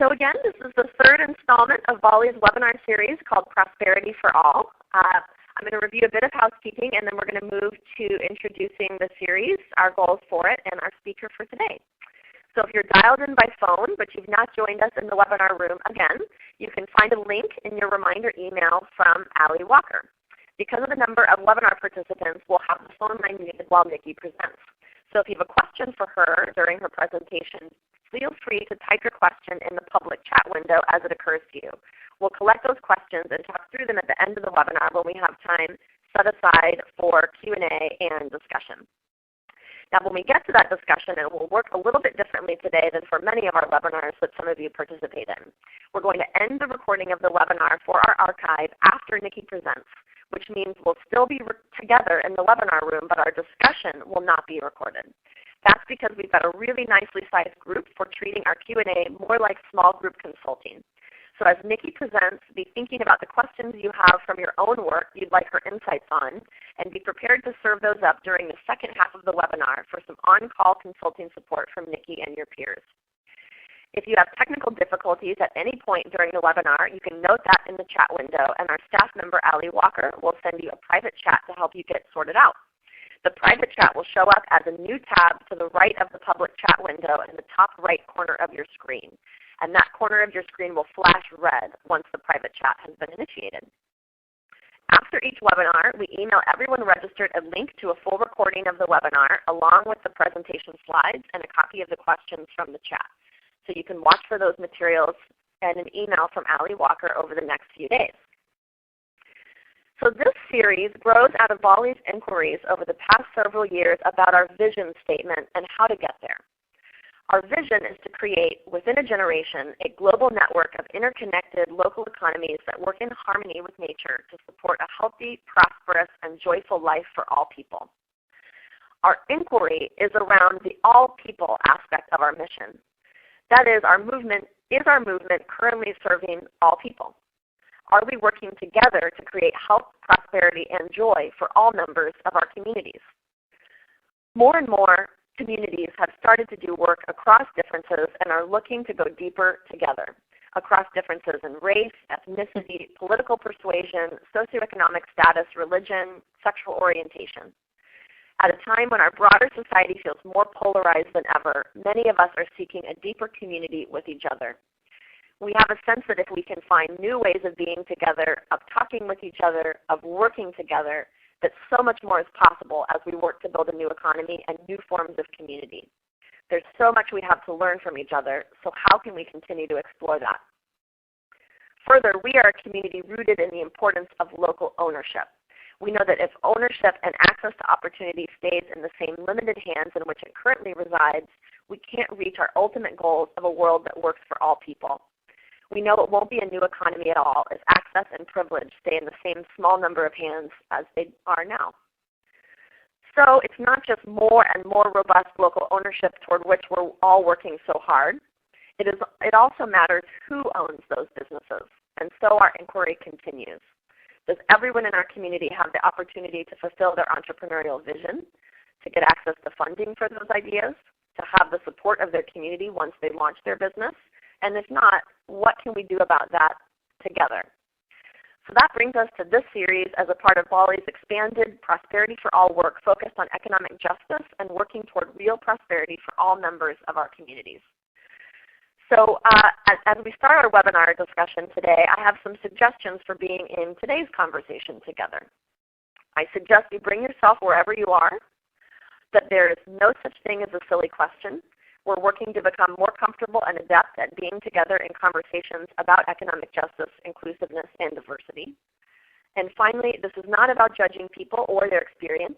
So again, this is the third installment of BALLE's webinar series called Prosperity for All. I'm going to review a bit of housekeeping, and then we're going to move to introducing the series, our goals for it, and our speaker for today. So if you're dialed in by phone but you've not joined us in the webinar room, again, you can find a link in your reminder email from Allie Walker. Because of the number of webinar participants, we'll have the phone line muted while Nikki presents. So if you have a question for her during her presentation, feel free to type your question in the public chat window as it occurs to you. We'll collect those questions and talk through them at the end of the webinar when we have time set aside for Q&A and discussion. Now when we get to that discussion, it will work a little bit differently today than for many of our webinars that some of you participate in. We're going to end the recording of the webinar for our archive after Nikki presents, which means we'll still be together in the webinar room, but our discussion will not be recorded. That's because we've got a really nicely sized group for treating our Q&A more like small group consulting. So as Nikki presents, be thinking about the questions you have from your own work you'd like her insights on, and be prepared to serve those up during the second half of the webinar for some on-call consulting support from Nikki and your peers. If you have technical difficulties at any point during the webinar, you can note that in the chat window, and our staff member, Allie Walker, will send you a private chat to help you get sorted out. The private chat will show up as a new tab to the right of the public chat window in the top right corner of your screen. And that corner of your screen will flash red once the private chat has been initiated. After each webinar, we email everyone registered a link to a full recording of the webinar along with the presentation slides and a copy of the questions from the chat. So you can watch for those materials and an email from Allie Walker over the next few days. So this series grows out of BALLE's inquiries over the past several years about our vision statement and how to get there. Our vision is to create, within a generation, a global network of interconnected local economies that work in harmony with nature to support a healthy, prosperous, and joyful life for all people. Our inquiry is around the all people aspect of our mission. That is our movement currently serving all people? Are we working together to create health, prosperity, and joy for all members of our communities? More and more communities have started to do work across differences and are looking to go deeper together, across differences in race, ethnicity, political persuasion, socioeconomic status, religion, sexual orientation. At a time when our broader society feels more polarized than ever, many of us are seeking a deeper community with each other. We have a sense that if we can find new ways of being together, of talking with each other, of working together, that so much more is possible as we work to build a new economy and new forms of community. There's so much we have to learn from each other, so how can we continue to explore that? Further, we are a community rooted in the importance of local ownership. We know that if ownership and access to opportunity stays in the same limited hands in which it currently resides, we can't reach our ultimate goals of a world that works for all people. We know it won't be a new economy at all if access and privilege stay in the same small number of hands as they are now. So it's not just more and more robust local ownership toward which we're all working so hard. It also matters who owns those businesses, and so our inquiry continues. Does everyone in our community have the opportunity to fulfill their entrepreneurial vision, to get access to funding for those ideas, to have the support of their community once they launch their business? And if not, what can we do about that together? So that brings us to this series as a part of BALLE's expanded Prosperity for All work focused on economic justice and working toward real prosperity for all members of our communities. So as we start our webinar discussion today, I have some suggestions for being in today's conversation together. I suggest you bring yourself wherever you are, that there is no such thing as a silly question. We're working to become more comfortable and adept at being together in conversations about economic justice, inclusiveness, and diversity. And finally, this is not about judging people or their experience.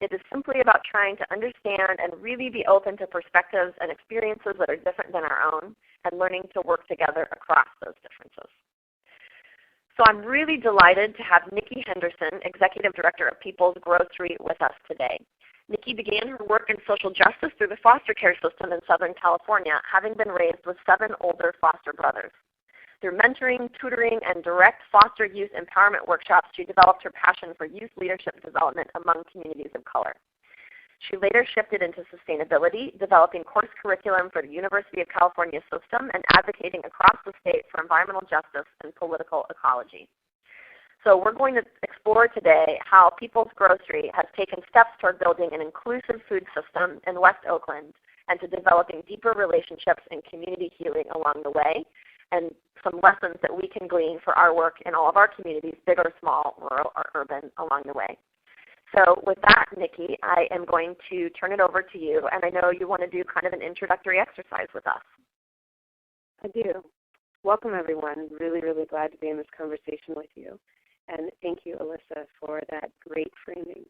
It is simply about trying to understand and really be open to perspectives and experiences that are different than our own and learning to work together across those differences. So I'm really delighted to have Nikki Henderson, Executive Director of People's Grocery, with us today. Nikki began her work in social justice through the foster care system in Southern California, having been raised with 7 older foster brothers. Through mentoring, tutoring, and direct foster youth empowerment workshops, she developed her passion for youth leadership development among communities of color. She later shifted into sustainability, developing course curriculum for the University of California system and advocating across the state for environmental justice and political ecology. So we're going to explore today how People's Grocery has taken steps toward building an inclusive food system in West Oakland and to developing deeper relationships and community healing along the way, and some lessons that we can glean for our work in all of our communities, big or small, rural or urban, along the way. So with that, Nikki, I am going to turn it over to you, and I know you want to do kind of an introductory exercise with us. I do. Welcome, everyone. Really, really glad to be in this conversation with you. And thank you, Alyssa, for that great framing.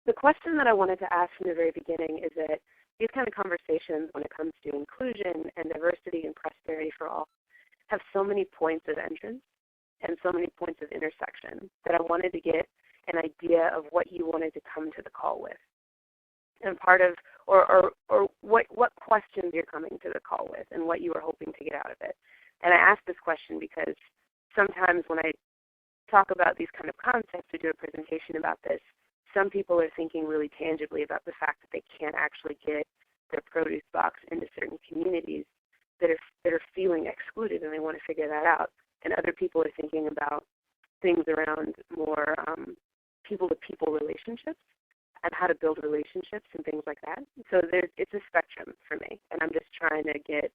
The question that I wanted to ask from the very beginning is that these kind of conversations when it comes to inclusion and diversity and prosperity for all have so many points of entrance and so many points of intersection that I wanted to get an idea of what you wanted to come to the call with. And part of, or what questions you're coming to the call with and what you were hoping to get out of it. And I ask this question because sometimes when I talk about these kind of concepts or do a presentation about this, some people are thinking really tangibly about the fact that they can't actually get their produce box into certain communities that are feeling excluded, and they want to figure that out. And other people are thinking about things around more people-to-people relationships and how to build relationships and things like that. So it's a spectrum for me, and I'm just trying to get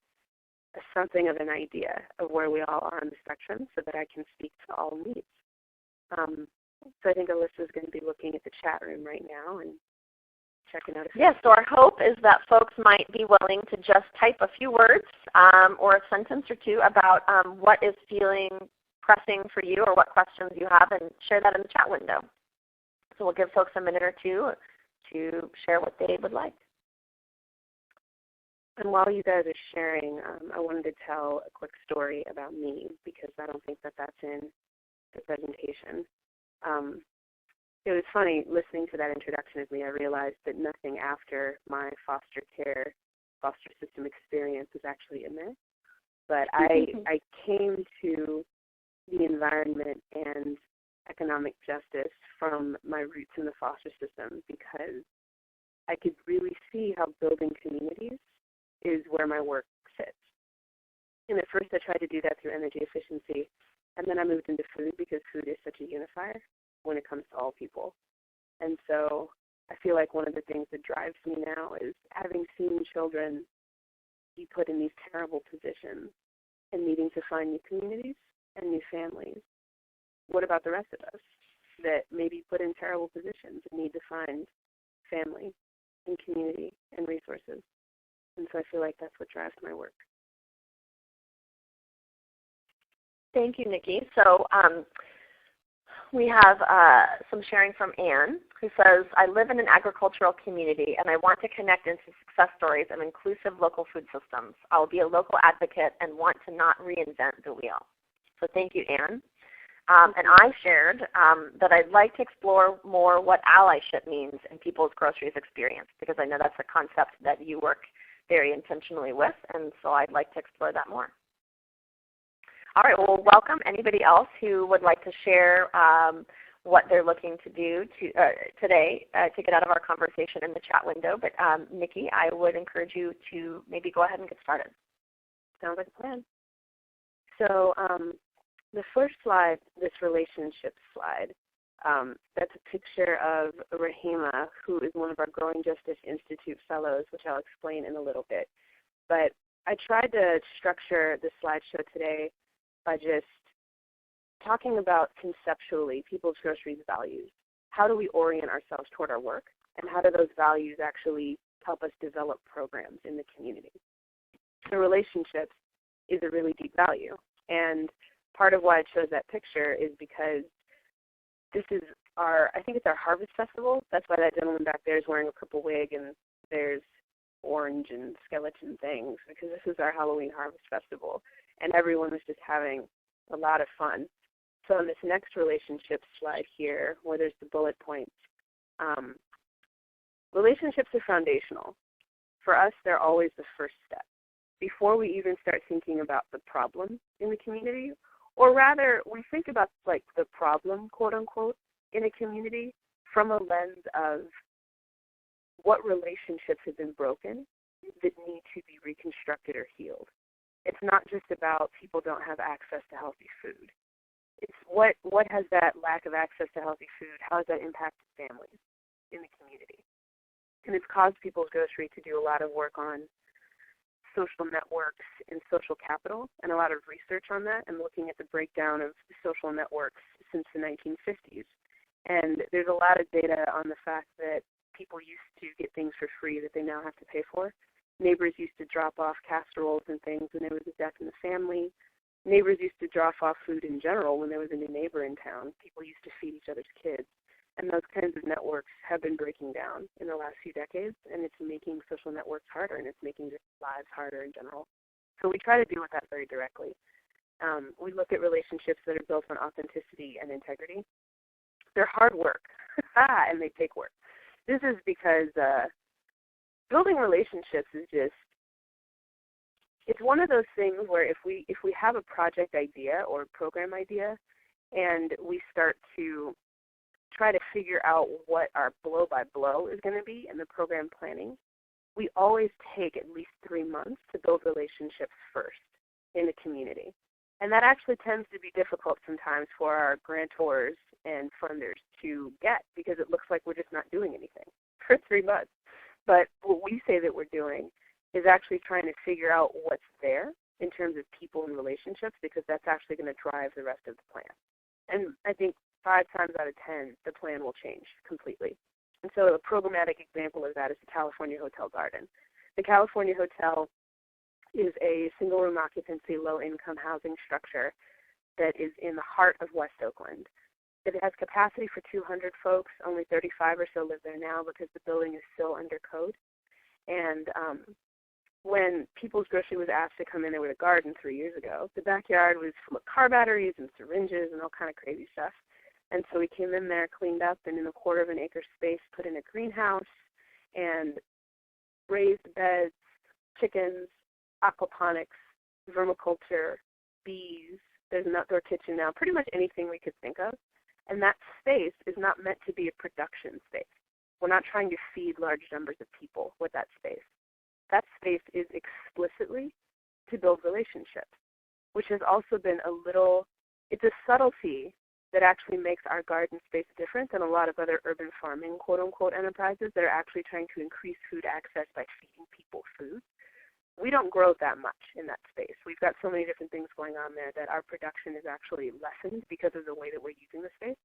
something of an idea of where we all are on the spectrum so that I can speak to all needs. So I think Alyssa is going to be looking at the chat room right now and checking out. Yes, so our hope is that folks might be willing to just type a few words or a sentence or two about what is feeling pressing for you or what questions you have, and share that in the chat window. So we'll give folks a minute or two to share what they would like. And while you guys are sharing, I wanted to tell a quick story about me because I don't think that that's in the presentation. It was funny listening to that introduction of me. I realized that nothing after my foster system experience is actually in there. But I came to the environment and economic justice from my roots in the foster system because I could really see how building communities is where my work sits. And at first I tried to do that through energy efficiency, and then I moved into food because food is such a unifier when it comes to all people. And so I feel like one of the things that drives me now is having seen children be put in these terrible positions and needing to find new communities and new families. What about the rest of us that may be put in terrible positions and need to find family and community and resources? And so I feel like that's what drives my work. Thank you, Nikki. So we have some sharing from Anne, who says, I live in an agricultural community and I want to connect into success stories of inclusive local food systems. I will be a local advocate and want to not reinvent the wheel. So thank you, Anne. And I shared that I'd like to explore more what allyship means in People's Groceries experience, because I know that's a concept that you work very intentionally with, and so I'd like to explore that more. All right, well, welcome anybody else who would like to share what they're looking to do today to get out of our conversation in the chat window. But Nikki, I would encourage you to maybe go ahead and get started. Sounds like a plan. So the first slide, this relationship slide, that's a picture of Rahima, who is one of our Growing Justice Institute fellows, which I'll explain in a little bit. But I tried to structure the slideshow today by just talking about conceptually People's Groceries values. How do we orient ourselves toward our work, and how do those values actually help us develop programs in the community? The relationships is a really deep value, and part of why I chose that picture is because this is I think it's our Harvest Festival. That's why that gentleman back there is wearing a purple wig and there's orange and skeleton things, because this is our Halloween Harvest Festival. And everyone was just having a lot of fun. So on this next relationship slide here, where there's the bullet points, relationships are foundational. For us, they're always the first step. Before we even start thinking about the problem in the community, or rather, we think about like the problem, quote unquote, in a community from a lens of what relationships have been broken that need to be reconstructed or healed. It's not just about people don't have access to healthy food. It's what has that lack of access to healthy food, how has that impacted families in the community? And it's caused People's Grocery to do a lot of work on social networks and social capital, and a lot of research on that, and looking at the breakdown of social networks since the 1950s. And there's a lot of data on the fact that people used to get things for free that they now have to pay for. Neighbors used to drop off casseroles and things when there was a death in the family. Neighbors used to drop off food in general when there was a new neighbor in town. People used to feed each other's kids. And those kinds of networks have been breaking down in the last few decades, and it's making social networks harder, and it's making lives harder in general. So we try to deal with that very directly. We look at relationships that are built on authenticity and integrity. They're hard work, and they take work. This is because building relationships is just, it's one of those things where if we have a project idea or a program idea and we start to try to figure out what our blow-by-blow is going to be in the program planning, we always take at least 3 months to build relationships first in the community. And that actually tends to be difficult sometimes for our grantors and funders to get, because it looks like we're just not doing anything for 3 months. But what we say that we're doing is actually trying to figure out what's there in terms of people and relationships, because that's actually going to drive the rest of the plan. And I think 5 times out of 10, the plan will change completely. And so a programmatic example of that is the California Hotel Garden. The California Hotel is a single-room occupancy, low-income housing structure that is in the heart of West Oakland. It has capacity for 200 folks. Only 35 or so live there now because the building is still under code. And when People's Grocery was asked to come in there with a garden 3 years ago, the backyard was full of car batteries and syringes and all kind of crazy stuff. And so we came in there, cleaned up, and in a 1/4 acre space put in a greenhouse and raised beds, chickens, aquaponics, vermiculture, bees. There's an outdoor kitchen now, pretty much anything we could think of. And that space is not meant to be a production space. We're not trying to feed large numbers of people with that space. That space is explicitly to build relationships, which has also been it's a subtlety that actually makes our garden space different than a lot of other urban farming, quote-unquote, enterprises that are actually trying to increase food access by feeding people food. We don't grow that much in that space. We've got so many different things going on there that our production is actually lessened because of the way that we're using the space.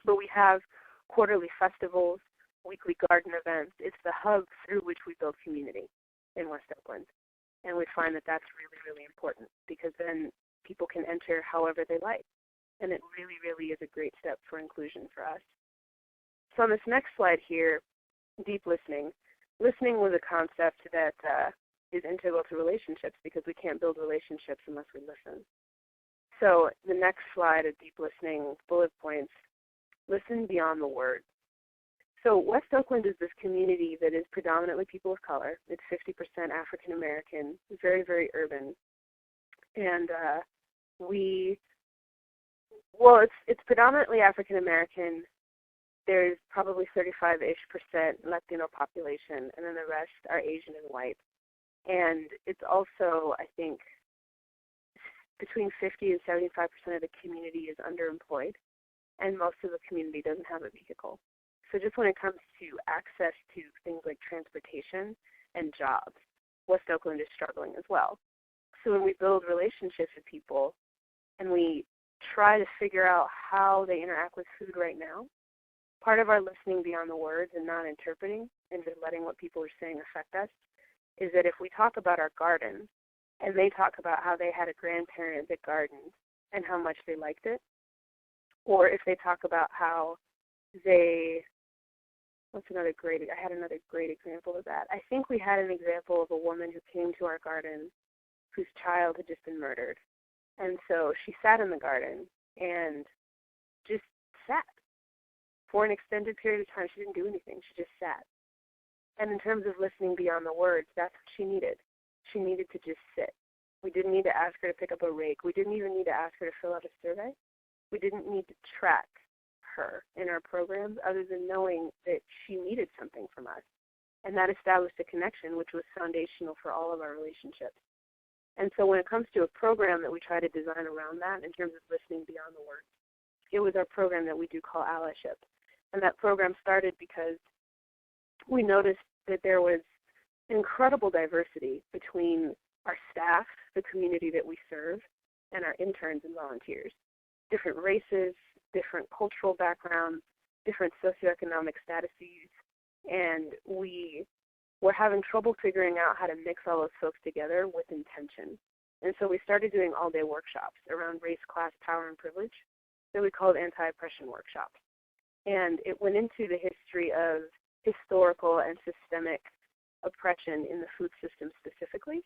But we have quarterly festivals, weekly garden events. It's the hub through which we build community in West Oakland. And we find that that's really, really important, because then people can enter however they like. And it really, really is a great step for inclusion for us. So on this next slide here, deep listening. Listening was a concept that is integral to relationships, because we can't build relationships unless we listen. So the next slide of deep listening, bullet points, listen beyond the words. So West Oakland is this community that is predominantly people of color. It's 50% African American, very, very urban. And it's predominantly African American. There's probably 35-ish% Latino population, and then the rest are Asian and white. And it's also, I think, between 50 and 75% of the community is underemployed, and most of the community doesn't have a vehicle. So just when it comes to access to things like transportation and jobs, West Oakland is struggling as well. So when we build relationships with people and we try to figure out how they interact with food right now, part of our listening beyond the words and not interpreting and just letting what people are saying affect us is that if we talk about our garden and they talk about how they had a grandparent that gardened and how much they liked it, or if they talk about how I had another great example of that. I think we had an example of a woman who came to our garden whose child had just been murdered. And so she sat in the garden and just sat for an extended period of time. She didn't do anything. She just sat. And in terms of listening beyond the words, that's what she needed. She needed to just sit. We didn't need to ask her to pick up a rake. We didn't even need to ask her to fill out a survey. We didn't need to track her in our programs other than knowing that she needed something from us. And that established a connection which was foundational for all of our relationships. And so when it comes to a program that we try to design around that in terms of listening beyond the words, it was our program that we do call Allyship. And that program started because we noticed that there was incredible diversity between our staff, the community that we serve, and our interns and volunteers. Different races, different cultural backgrounds, different socioeconomic statuses, and we were having trouble figuring out how to mix all those folks together with intention. And so we started doing all-day workshops around race, class, power, and privilege that we called anti-oppression workshops. And it went into the history of historical and systemic oppression in the food system specifically,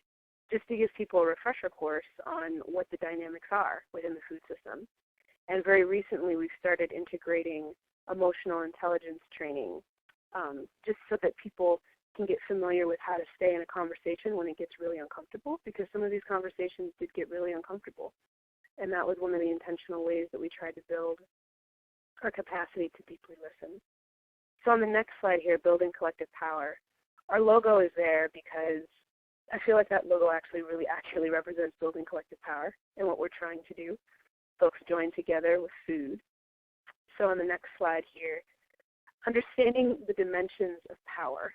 just to give people a refresher course on what the dynamics are within the food system. And very recently we've started integrating emotional intelligence training just so that people can get familiar with how to stay in a conversation when it gets really uncomfortable, because some of these conversations did get really uncomfortable. And that was one of the intentional ways that we tried to build our capacity to deeply listen. So on the next slide here, building collective power, our logo is there because I feel like that logo actually really accurately represents building collective power and what we're trying to do. Folks join together with food. So on the next slide here, understanding the dimensions of power,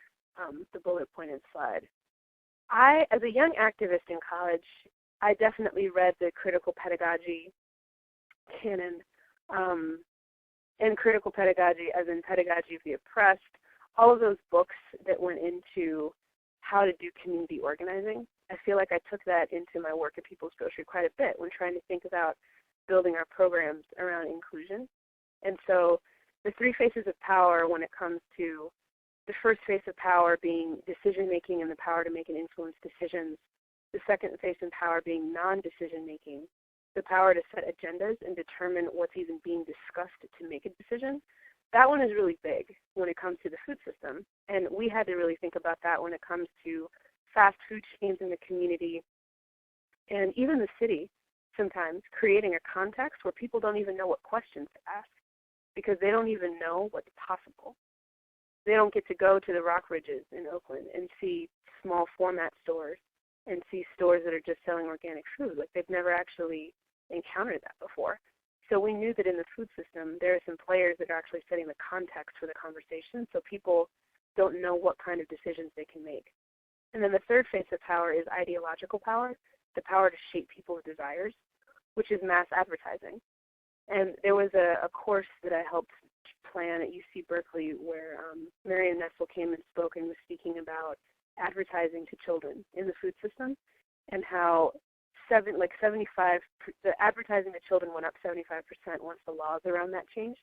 the bullet pointed slide. As a young activist in college, I definitely read the critical pedagogy canon, and critical pedagogy as in pedagogy of the oppressed, all of those books that went into how to do community organizing. I feel like I took that into my work at People's Grocery quite a bit when trying to think about building our programs around inclusion. And so the three faces of power when it comes to the first face of power being decision-making and the power to make and influence decisions, the second face of power being non-decision-making, the power to set agendas and determine what's even being discussed to make a decision. That one is really big when it comes to the food system. And we had to really think about that when it comes to fast food chains in the community and even the city sometimes, creating a context where people don't even know what questions to ask because they don't even know what's possible. They don't get to go to the Rock Ridges in Oakland and see small format stores and see stores that are just selling organic food. Like they've never actually encountered that before. So we knew that in the food system, there are some players that are actually setting the context for the conversation so people don't know what kind of decisions they can make. And then the third face of power is ideological power, the power to shape people's desires, which is mass advertising. And there was a course that I helped plan at UC Berkeley where Marian Nessel came and spoke and was speaking about advertising to children in the food system and how the advertising to children went up 75% once the laws around that changed.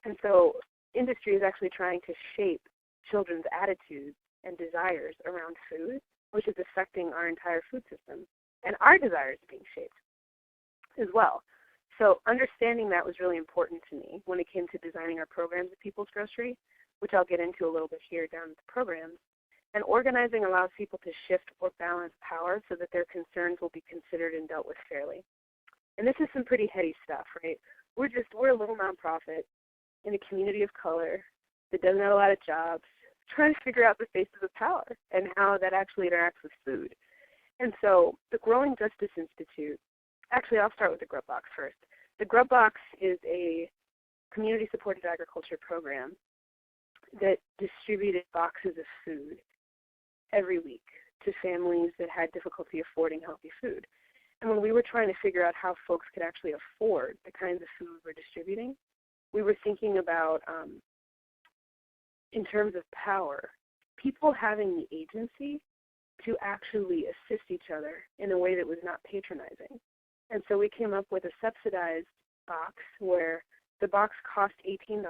And so industry is actually trying to shape children's attitudes and desires around food, which is affecting our entire food system. And our desires are being shaped as well. So understanding that was really important to me when it came to designing our programs at People's Grocery, which I'll get into a little bit here down at the programs. And organizing allows people to shift or balance power so that their concerns will be considered and dealt with fairly. And this is some pretty heady stuff, right? We're a little nonprofit in a community of color that doesn't have a lot of jobs, trying to figure out the faces of power and how that actually interacts with food. And so the Growing Justice Institute, actually I'll start with the Grub Box first. The Grub Box is a community-supported agriculture program that distributed boxes of food every week to families that had difficulty affording healthy food. And when we were trying to figure out how folks could actually afford the kinds of food we're distributing, we were thinking about, in terms of power, people having the agency to actually assist each other in a way that was not patronizing. And so we came up with a subsidized box where the box cost $18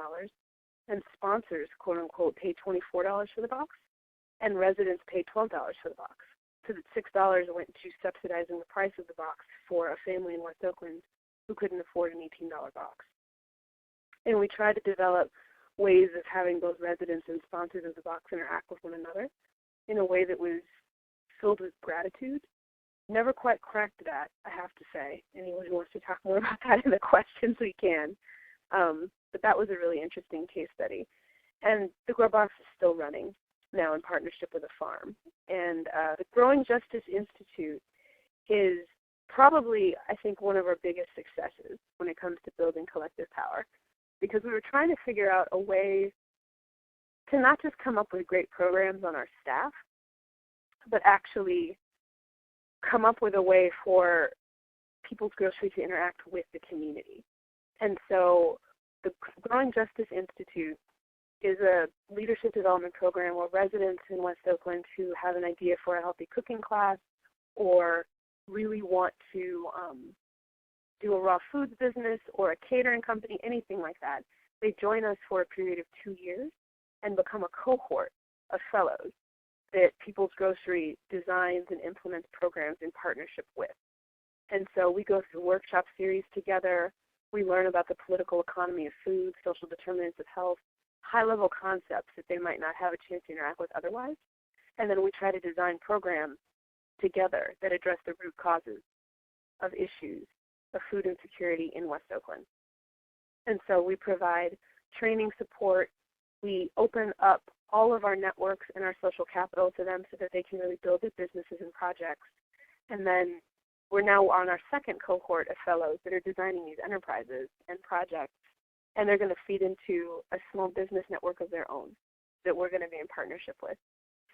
and sponsors, quote unquote, pay $24 for the box and residents pay $12 for the box. So that $6 went to subsidizing the price of the box for a family in West Oakland who couldn't afford an $18 box. And we tried to develop ways of having both residents and sponsors of the box interact with one another in a way that was filled with gratitude. Never quite cracked that, I have to say. Anyone who wants to talk more about that in the questions, we can. But that was a really interesting case study. And the Grow Box is still running. now in partnership with a farm. And the Growing Justice Institute is probably, I think, one of our biggest successes when it comes to building collective power, because we were trying to figure out a way to not just come up with great programs on our staff, but actually come up with a way for People's Grocery to interact with the community. And so the Growing Justice Institute is a leadership development program where residents in West Oakland who have an idea for a healthy cooking class or really want to do a raw foods business or a catering company, anything like that, they join us for a period of 2 years and become a cohort of fellows that People's Grocery designs and implements programs in partnership with. And so we go through workshop series together. We learn about the political economy of food, social determinants of health, high-level concepts that they might not have a chance to interact with otherwise. And then we try to design programs together that address the root causes of issues of food insecurity in West Oakland. And so we provide training support. We open up all of our networks and our social capital to them so that they can really build their businesses and projects. And then we're now on our second cohort of fellows that are designing these enterprises and projects, and they're going to feed into a small business network of their own that we're going to be in partnership with.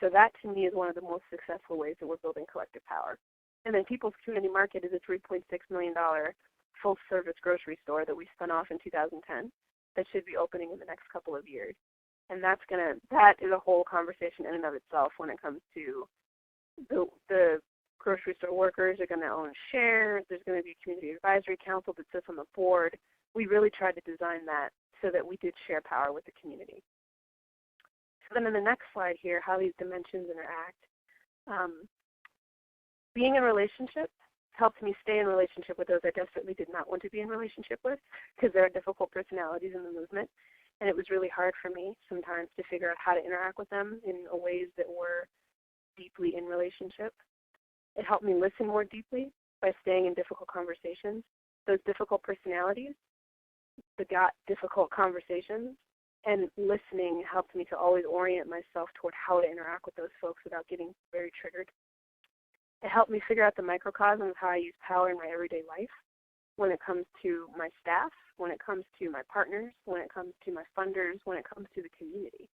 So that, to me, is one of the most successful ways that we're building collective power. And then People's Community Market is a $3.6 million full-service grocery store that we spun off in 2010 that should be opening in the next couple of years. And that is a whole conversation in and of itself when it comes to the grocery store workers are going to own shares. There's going to be a community advisory council that sits on the board. We really tried to design that so that we did share power with the community. So then in the next slide here, how these dimensions interact. Being in relationship helped me stay in relationship with those I desperately did not want to be in relationship with, because there are difficult personalities in the movement. And it was really hard for me sometimes to figure out how to interact with them in ways that were deeply in relationship. It helped me listen more deeply by staying in difficult conversations. Those difficult personalities begot difficult conversations, and listening helped me to always orient myself toward how to interact with those folks without getting very triggered. It helped me figure out the microcosm of how I use power in my everyday life when it comes to my staff, when it comes to my partners, when it comes to my funders, when it comes to the community.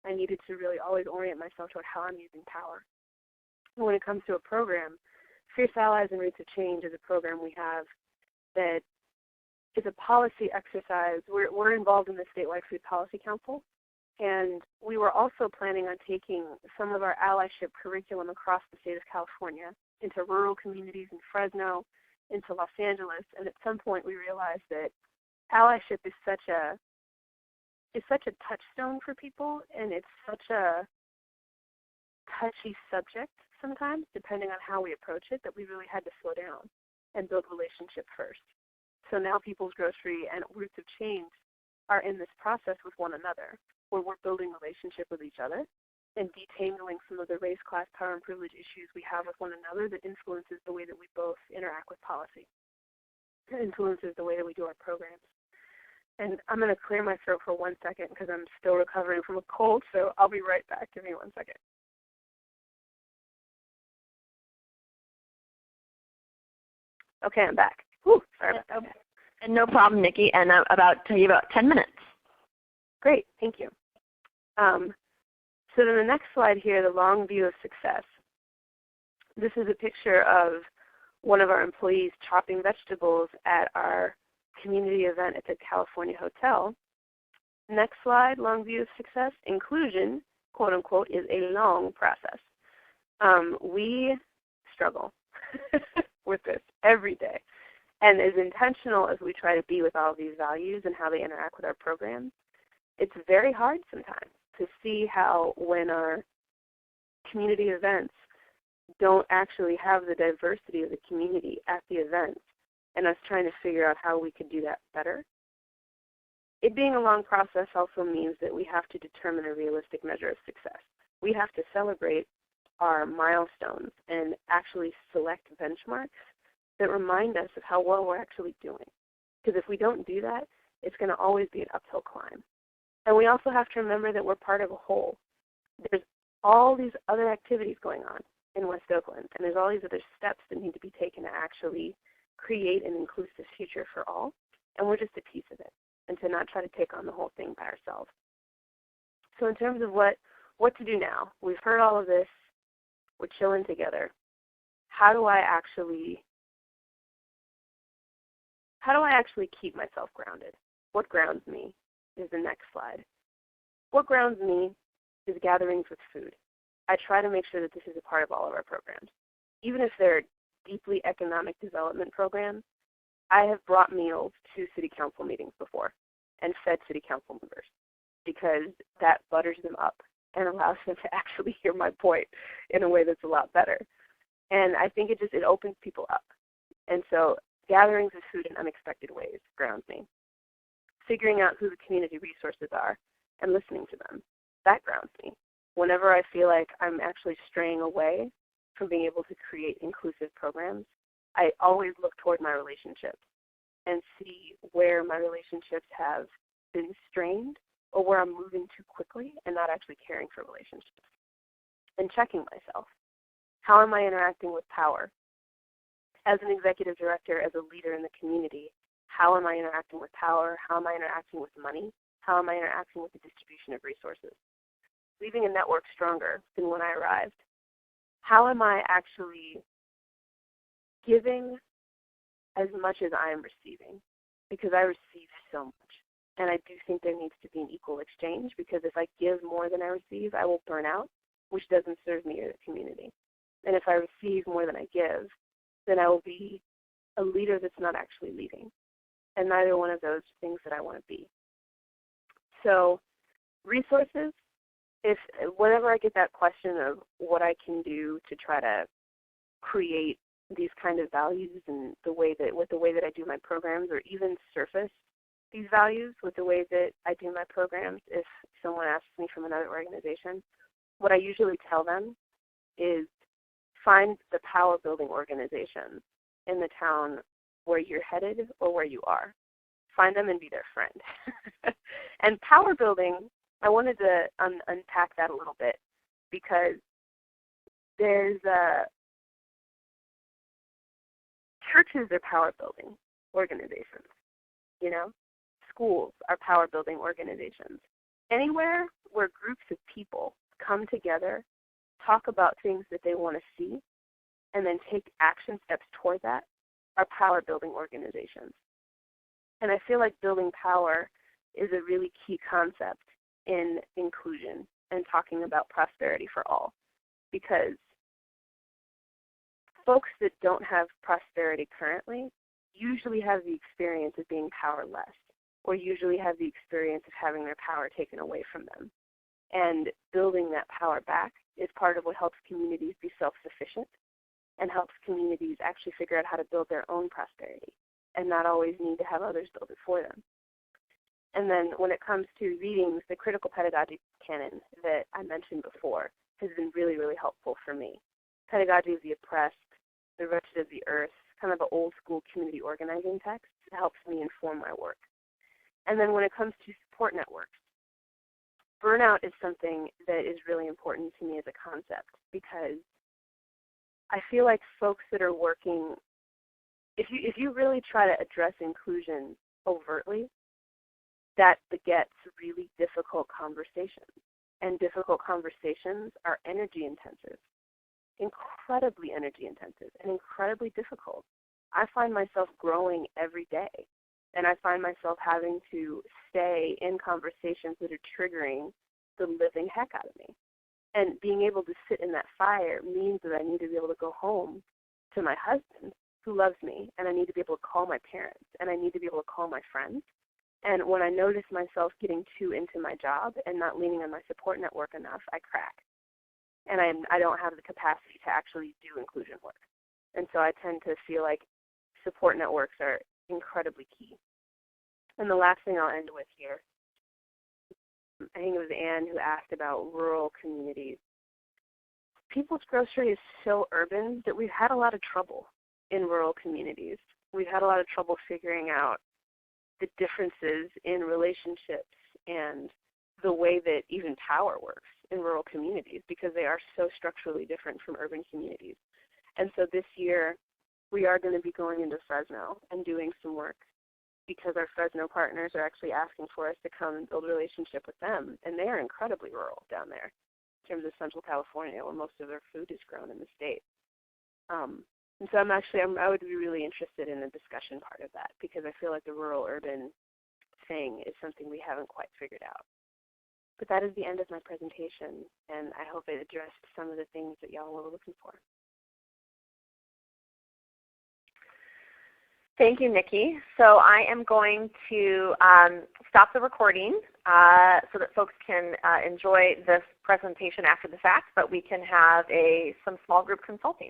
I needed to really always orient myself toward how I'm using power. And when it comes to a program, Fierce Allies and Roots of Change is a program we have that is a policy exercise. We're involved in the Statewide Food Policy Council, and we were also planning on taking some of our allyship curriculum across the state of California into rural communities in Fresno, into Los Angeles, and at some point we realized that allyship is such a touchstone for people, and it's such a touchy subject sometimes, depending on how we approach it, that we really had to slow down and build relationship first. So now People's Grocery and Roots of Change are in this process with one another, where we're building relationship with each other and detangling some of the race, class, power, and privilege issues we have with one another that influences the way that we both interact with policy. It influences the way that we do our programs. And I'm going to clear my throat for 1 second because I'm still recovering from a cold, so I'll be right back. Give me 1 second. Okay, I'm back. Whew, sorry about that. And no problem, Nikki, and I'm about to tell you about 10 minutes. Great, thank you. So then the next slide here, the long view of success. This is a picture of one of our employees chopping vegetables at our community event at the California Hotel. Next slide, long view of success. Inclusion, quote unquote, is a long process. We struggle with this every day. And as intentional as we try to be with all of these values and how they interact with our programs, it's very hard sometimes to see how when our community events don't actually have the diversity of the community at the events, and us trying to figure out how we could do that better. It being a long process also means that we have to determine a realistic measure of success. We have to celebrate our milestones and actually select benchmarks that remind us of how well we're actually doing. Because if we don't do that, it's going to always be an uphill climb. And we also have to remember that we're part of a whole. There's all these other activities going on in West Oakland, and there's all these other steps that need to be taken to actually create an inclusive future for all, and we're just a piece of it, and to not try to take on the whole thing by ourselves. So in terms of what to do now, we've heard all of this, we're chilling together. How do I actually keep myself grounded? What grounds me is the next slide. What grounds me is gatherings with food. I try to make sure that this is a part of all of our programs. Even if they're deeply economic development programs, I have brought meals to city council meetings before and fed city council members because that butters them up and allows them to actually hear my point in a way that's a lot better. And I think it opens people up. And so gatherings of food in unexpected ways grounds me. Figuring out who the community resources are and listening to them, that grounds me. Whenever I feel like I'm actually straying away from being able to create inclusive programs, I always look toward my relationships and see where my relationships have been strained or where I'm moving too quickly and not actually caring for relationships. And checking myself. How am I interacting with power? As an executive director, as a leader in the community, how am I interacting with power? How am I interacting with money? How am I interacting with the distribution of resources? Leaving a network stronger than when I arrived. How am I actually giving as much as I am receiving? Because I receive so much. And I do think there needs to be an equal exchange, because if I give more than I receive, I will burn out, which doesn't serve me or the community. And if I receive more than I give, then I will be a leader that's not actually leading. And neither one of those things that I want to be. So resources, whenever I get that question of what I can do to try to create these kind of values and with the way that I do my programs, or even surface these values with the way that I do my programs, if someone asks me from another organization, what I usually tell them is find the power building organizations in the town where you're headed or where you are. Find them and be their friend. And power building, I wanted to unpack that a little bit, because there's churches are power building organizations, schools are power building organizations. Anywhere where groups of people come together, talk about things that they want to see, and then take action steps toward that are power building organizations. And I feel like building power is a really key concept in inclusion and talking about prosperity for all, because folks that don't have prosperity currently usually have the experience of being powerless, or usually have the experience of having their power taken away from them. And building that power back is part of what helps communities be self-sufficient and helps communities actually figure out how to build their own prosperity and not always need to have others build it for them. And then when it comes to readings, the critical pedagogy canon that I mentioned before has been really, really helpful for me. Pedagogy of the Oppressed, The Wretched of the Earth, kind of an old school community organizing text that helps me inform my work. And then when it comes to support networks, burnout is something that is really important to me as a concept, because I feel like folks that are working, if you really try to address inclusion overtly, that begets really difficult conversations. And difficult conversations are energy intensive, incredibly energy intensive, and incredibly difficult. I find myself growing every day, and I find myself having to stay in conversations that are triggering the living heck out of me. And being able to sit in that fire means that I need to be able to go home to my husband, who loves me, and I need to be able to call my parents, and I need to be able to call my friends. And when I notice myself getting too into my job and not leaning on my support network enough, I crack. And I don't have the capacity to actually do inclusion work. And so I tend to feel like support networks are incredibly key. And the last thing I'll end with here, I think it was Anne who asked about rural communities. People's Grocery is so urban that we've had a lot of trouble in rural communities. We've had a lot of trouble figuring out the differences in relationships and the way that even power works in rural communities because they are so structurally different from urban communities. And so this year, we are going to be going into Fresno and doing some work because our Fresno partners are actually asking for us to come and build a relationship with them. And they are incredibly rural down there in terms of Central California, where most of their food is grown in the state. And so I would be really interested in the discussion part of that because I feel like the rural-urban thing is something we haven't quite figured out. But that is the end of my presentation, and I hope it addressed some of the things that y'all were looking for. Thank you, Nikki. So I am going to stop the recording so that folks can enjoy this presentation after the fact, but we can have some small group consulting.